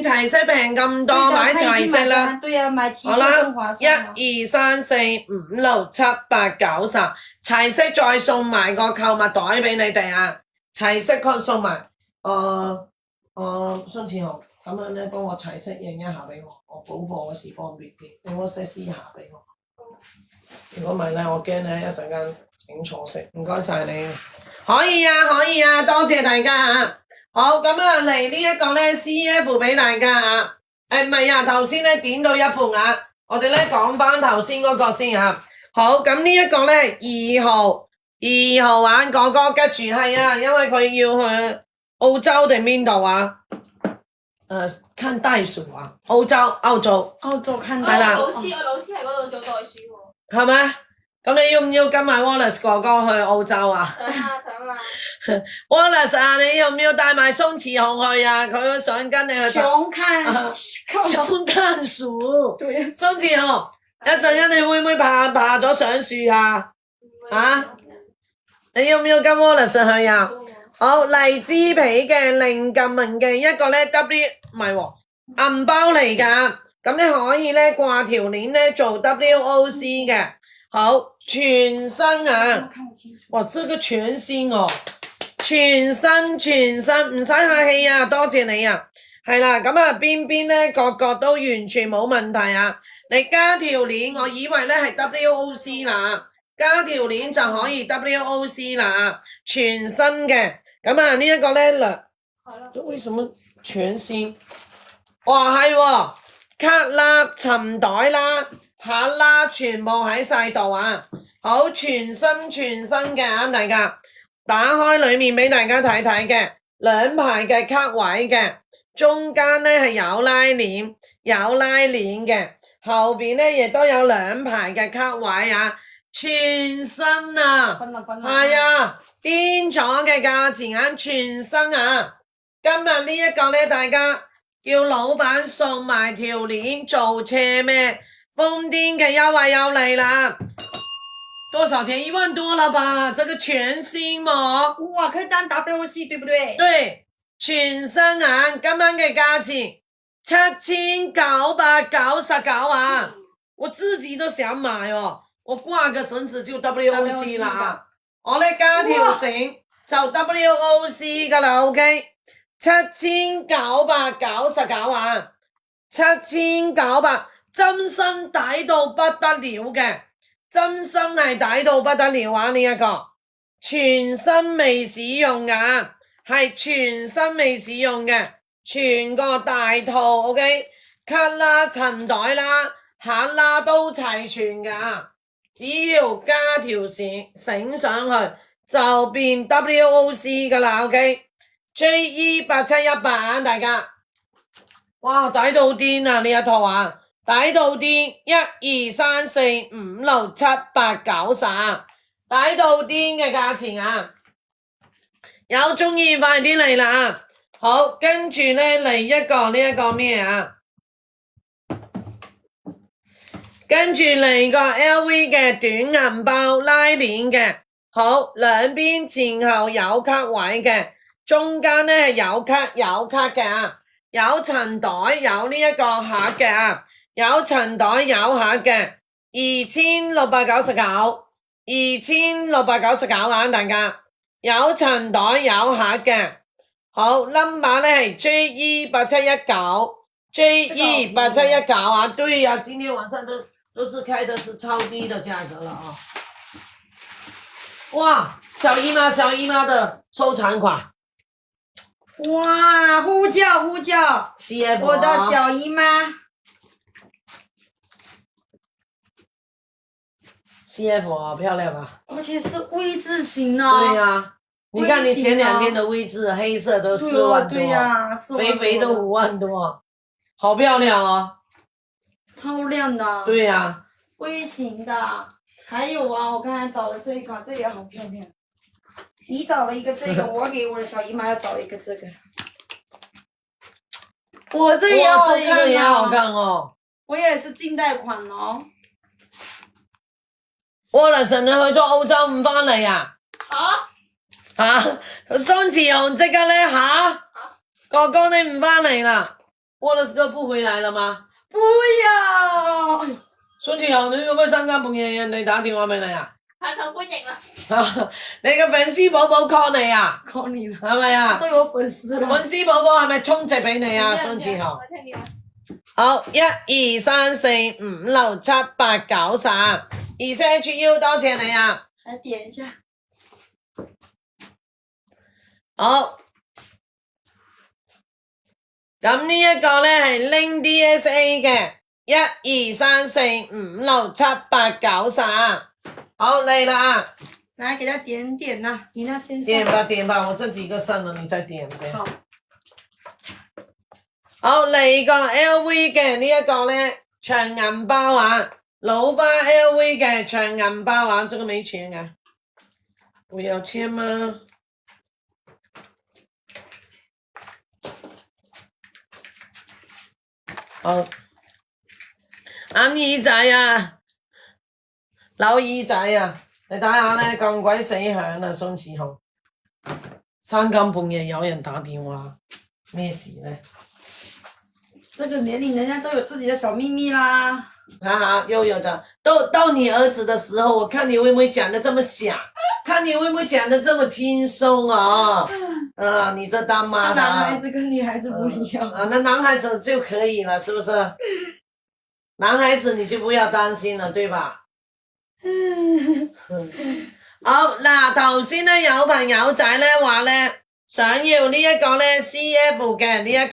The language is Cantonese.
見齊色平咁多，買齊色啦。對啊，買齊色好啦更划算啊。 1、2、3、4、5、6、7、8、9、10，齊色再送埋個購物袋俾你哋啊！齊色佢送埋，孫志豪咁樣咧，幫我齊色影一下俾我，我補貨嗰時方便啲，你可以撕下俾我。如果唔係咧，我驚咧一陣間整錯色。唔該晒你，可以啊，可以啊，多謝大家啊！好，咁啊嚟呢一個咧 CF 俾大家啊！唔係啊，頭先咧點到一半啊，我哋咧講翻頭先嗰個先啊。好，咁呢一個咧2號玩哥哥跟住係啊，因為佢要去澳洲定邊度啊？看袋鼠啊，澳洲看係啦。老師喺嗰度做袋鼠喎。係咪？咁你要唔要跟埋 Wallace 哥哥去澳洲啊？想啊。Wallace 啊，你要唔要帶埋宋慈雄去啊？佢都想跟你去。熊看鼠。對。宋慈雄，一陣間你會唔會爬咗上樹啊？啊？你要唔要跟 Wallace 去啊？好，荔枝皮嘅另禁文嘅一個咧 W 唔係喎，銀包嚟㗎。咁你可以咧掛條鏈咧做 WOC 嘅。好，全新啊！哇，這個全新哦，全新，唔使客氣啊，多謝你啊。係啦，咁啊邊咧個都完全冇問題啊。你加條鏈，我以為咧係 WOC 啦，加條鏈就可以 WOC 啦，全新嘅。咁啊呢一個咧為什麼全新？哇係喎，卡啦、尋袋啦、帕啦，全部喺晒度啊！好，全新嘅啊，大家打開裏面俾大家睇睇嘅，兩排嘅卡位嘅，中間咧係有拉鏈嘅，後邊咧亦都有兩排嘅卡位啊，全新啊，係啊，癲咗嘅價錢啊，全新啊！今日呢一個咧，大家叫老闆送埋條鏈做車咩？瘋癲嘅優惠又嚟啦！多少錢？1萬多了吧？這個全新嘛？哇，可以當 WC 對不對？對，全新啊！今晚嘅價錢7999啊！我自己都想買哦，我掛個繩子就 WOC 啦，我咧加條繩就 WOC 噶啦 ，OK。7999啊，7900，真心抵到不得了嘅，真心係抵到不得了啊！呢一個全新未使用噶，係全新未使用嘅，全個大套 OK， 卡啦、襯袋啦、下啦都齊全噶，只要加條繩上去就變 WOC 噶啦 OK。JE871版大家，哇抵到癲啊！呢一套啊，抵到癲，1、2、3、4、5、6、7、8、9、10，抵到癲嘅價錢啊！有中意快啲嚟啦！好，跟住咧嚟一個咩啊？跟住嚟個 LV 嘅短銀包拉鏈嘅，好，兩邊前後有卡位嘅。中間咧係有卡嘅啊，有塵袋有呢一個盒嘅啊，有塵袋有盒嘅，2699啊，大家有塵袋有盒嘅，好 number 咧係 JE8719 啊，對呀，今天晚上都是開的是超低的價格了啊！哇，小姨媽的收藏款。哇！呼叫 CF 我的小姨媽 CF 啊，漂亮吧？而且是 V 字型哦。對呀，你看你前兩天的 V 字，黑色都4萬多，對呀，肥肥的5萬多，好漂亮哦，超亮的。對呀，V 型的，還有啊，我剛才找的這個，這個也好漂亮。你找了一個這個，我給我的小姨媽要找一個這個。我這也好看，這個也好看哦。我也是近代款哦。Wallace 你去咗澳洲唔返嚟啊？孫慈雄即刻咧哥哥你唔返嚟啦？ Wallace 哥不回來了嗎？不要。孫志豪，你做乜三更半夜人哋打電話俾你啊？太受歡迎啦！你嘅粉絲寶寶 call 你啊？ call 你了，係咪啊？都有粉絲了。粉絲寶寶係咪充值俾你啊？孫志豪。我聽見啦。好，1、2、3、4、5、6、7、8、9、10。2CHU 多謝你啊！來點一下。好，咁呢一個咧係 Link DSA 嘅，1、2、3、4、5、6、7、8、9、10。好嚟啦啊！來給他點點呐，你那先點吧點吧，我這幾個剩了，你再點唄。好。好嚟個 LV 嘅呢一個咧長銀包啊，老花 LV 嘅長銀包啊，這個沒錢啊，不要錢嗎？好，啱耳仔啊，扭耳仔啊，你睇下咧咁鬼死響啊，孫志豪，三更半夜有人打電話，咩事咧？這個年齡人家都有自己的小秘密啦。哈，又有着，到你兒子的時候，我看你會不會講得這麼響，看你會不會講得這麼輕鬆啊？你這當媽的，男孩子跟女孩子不一樣那男孩子就可以了，是不是？男孩子你就不要擔心了，對吧？好嗱，頭先咧有朋友仔咧話咧想要呢一個咧 CF 嘅呢一